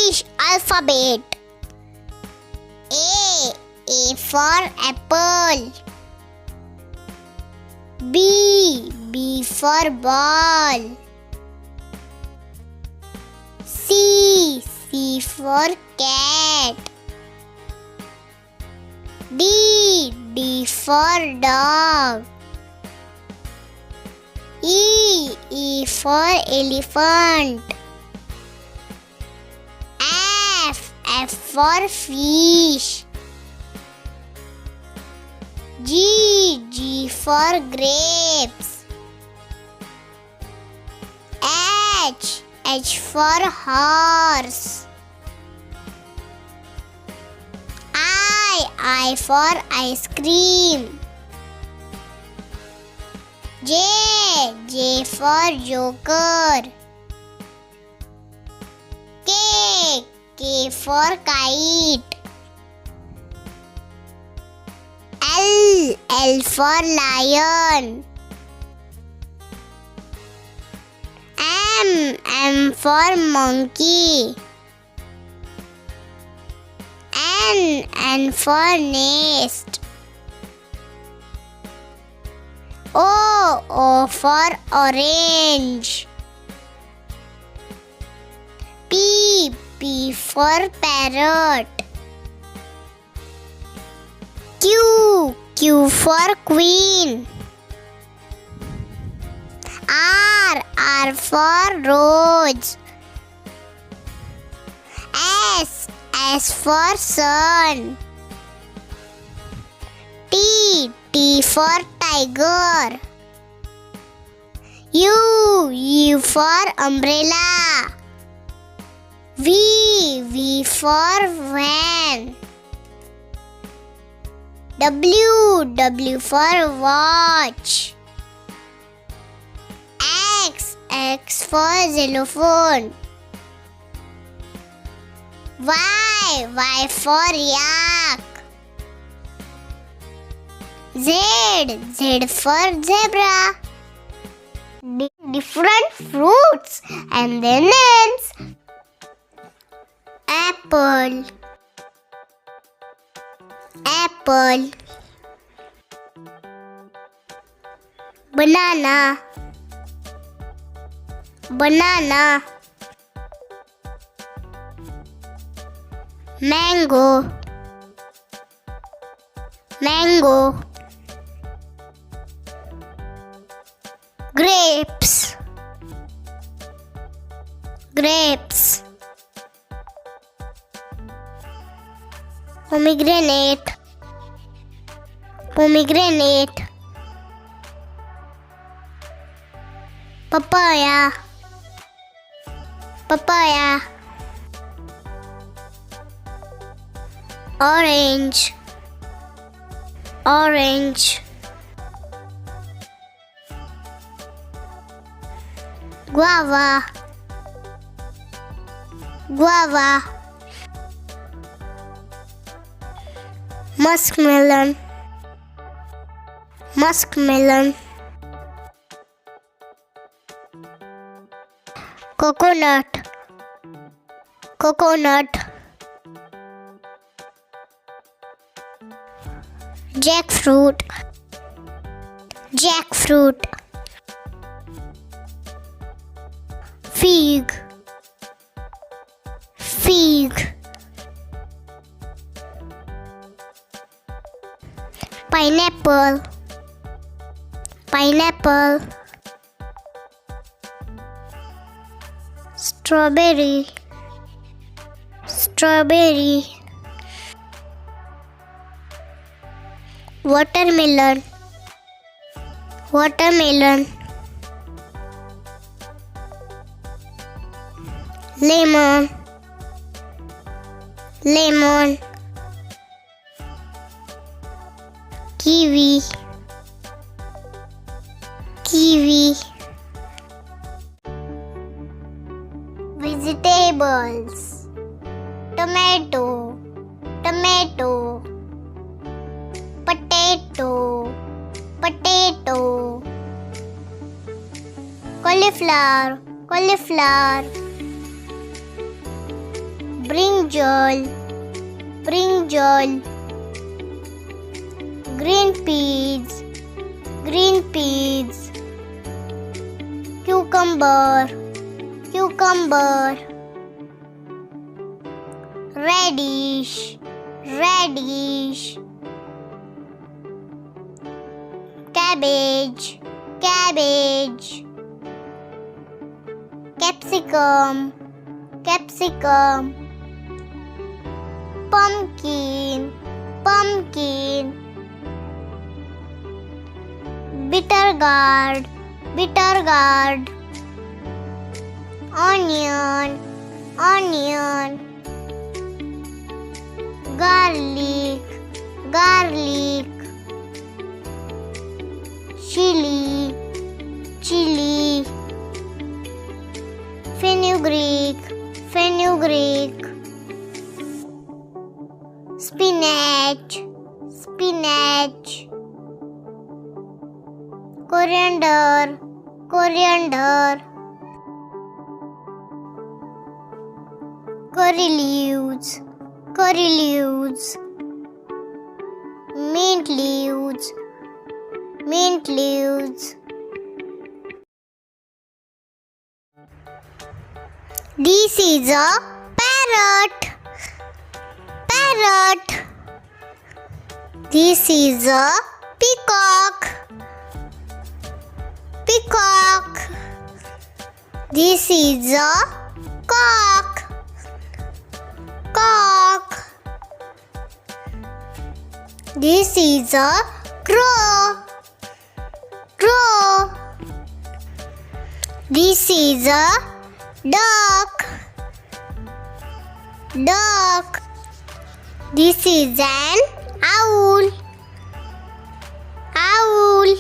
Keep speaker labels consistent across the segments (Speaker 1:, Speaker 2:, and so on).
Speaker 1: English alphabet. A for apple. B for ball. C for cat. D for dog. E for elephant. F for fish. G for grapes. H for horse. I for ice cream. J for joker. K for kite. L for lion. M for monkey. N for nest. O for orange. P for parrot. Q for queen. R for rose. S for sun. T for tiger. U for umbrella. V for van. W for watch. X for xylophone. Y for yak. Z for zebra. Different fruits and their names. Apple. Banana. Mango. Grapes. Pomegranate. Papaya. Orange. Guava. Muskmelon. Coconut. Jackfruit. Fig. Pineapple. Strawberry. Watermelon. Lemon. Kiwi. Vegetables. Tomato. Potato. Cauliflower. brinjal, brinjal, green peas, green peas, cucumber, cucumber, radish, radish, cabbage, cabbage, capsicum, capsicum, pumpkin, pumpkin, bitter gourd, bitter gourd, onion, onion, garlic, garlic, chili, chili, fenugreek, fenugreek, spinach, spinach, coriander, coriander, curry leaves, curry leaves, mint leaves, mint leaves. This is a parrot, parrot. This is a peacock, peacock. This is a cock, cock. This is a crow, crow. This is a duck, duck. This is an owl, owl.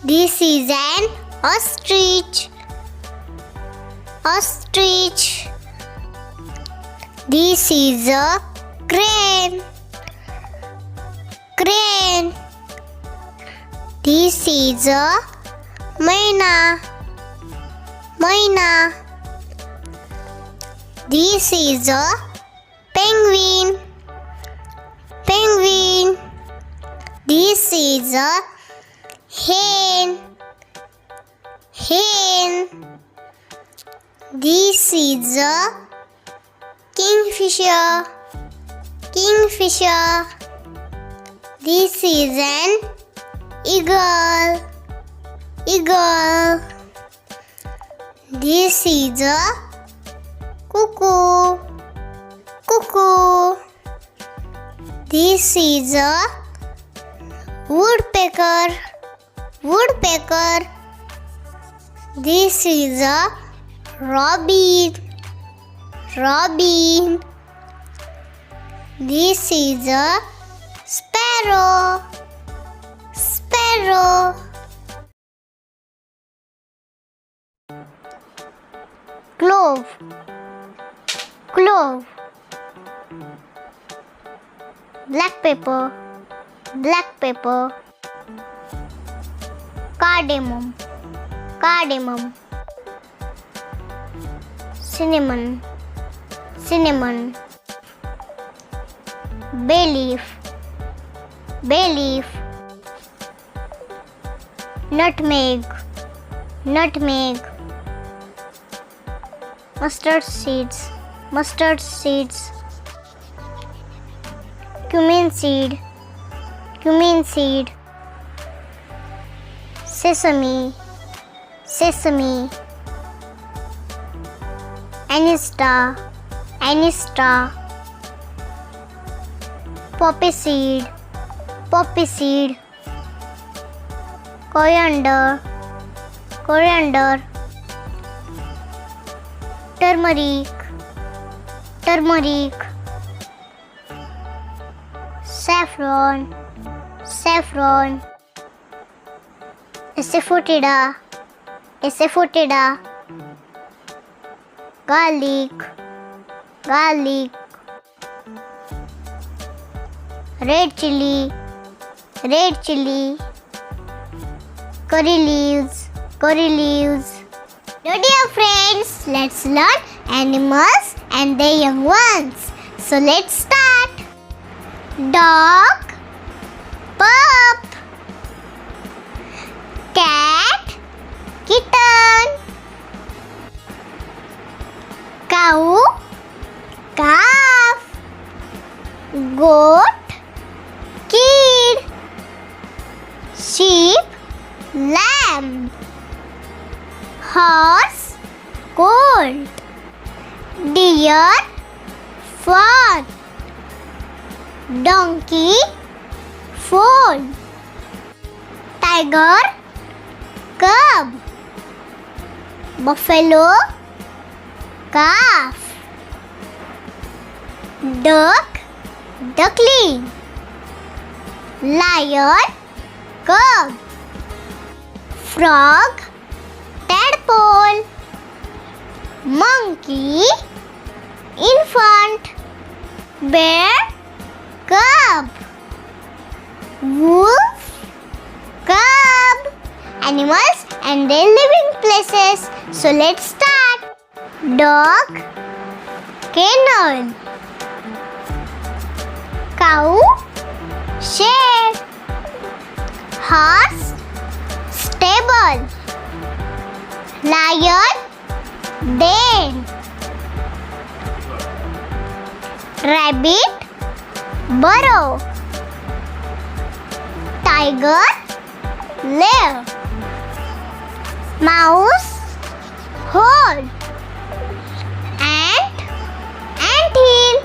Speaker 1: This is an ostrich, ostrich. This is a crane, crane. This is a myna, myna. This is a penguin, penguin. This is a hen, hen. This is a kingfisher, kingfisher. This is an eagle, eagle. This is a cuckoo, cuckoo. This is a woodpecker, woodpecker. This is a robin, robin. This is a sparrow, sparrow. Clove, clove. Black pepper, black pepper. Cardamom, cardamom. Cinnamon, cinnamon. Bay leaf, bay leaf. Nutmeg, nutmeg. Mustard seeds, mustard seeds. Cumin seed, cumin seed. Sesame, sesame. Anista, anista. Poppy seed, poppy seed. Coriander, coriander. Turmeric, turmeric. Saffron, saffron. Asafoetida, asafoetida. Garlic, garlic. Red chili, red chili. Curry leaves, curry leaves. Now dear friends, let's learn animals and their young ones. So let's start. Dog, pup. Cat, kitten. Cow, calf. Goat, kid. Sheep, lamb. Horse, colt. Deer, fawn. Donkey, foal. Tiger, cub. Buffalo, calf. Duck, duckling. Lion, cub. Frog, tadpole. Monkey, infant. Bear, cub. Wolf, cub. Animals and their living places. So let's start. Dog, kennel. Cow, shed. Horse, stable. Lion, den. Rabbit, burrow. Tiger, lair. Mouse, hole. Ant, anthill.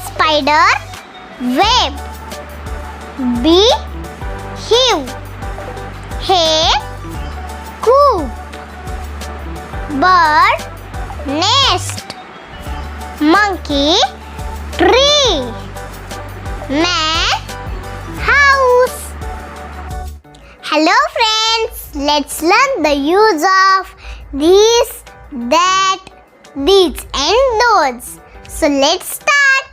Speaker 1: Spider, web. Bee, hive. Hen, coop. Bird, nest. Monkey, tree. Man, house. Hello friends, let's learn the use of these, that, these and those. So let's start.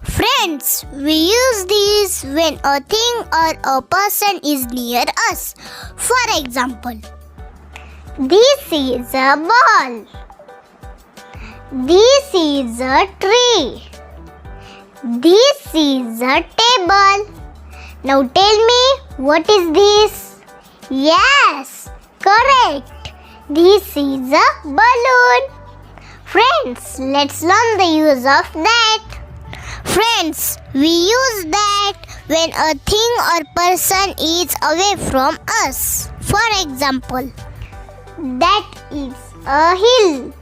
Speaker 1: Friends, we use these when a thing or a person is near us. For example, this is a ball. This is a tree. This is a table. Now tell me, what is this? Yes, correct. This is a balloon. Friends, let's learn the use of that. Friends, we use that when a thing or person is away from us. For example, that is a hill.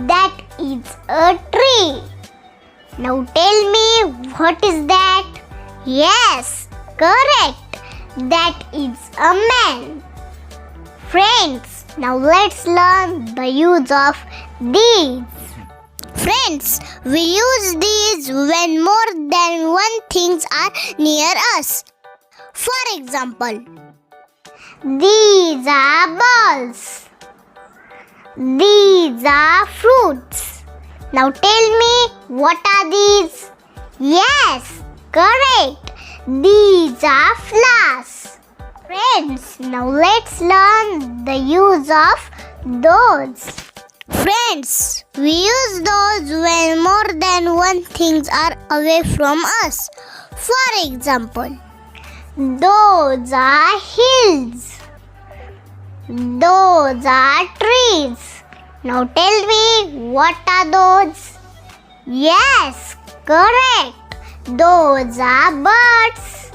Speaker 1: That is a tree. Now tell me, what is that? Yes, correct. That is a man. Friends, now let's learn the use of these. Friends, we use these when more than one things are near us. For example, these are balls. These are fruits. Now tell me, what are these? Yes, correct. These are flowers. Friends, now let's learn the use of those. Friends, we use those when more than one things are away from us. For example, those are hills. Those are trees. Now tell me, what are those? Yes, correct. Those are birds.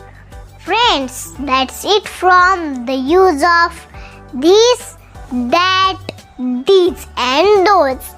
Speaker 1: Friends, that's it from the use of this, that, these and those.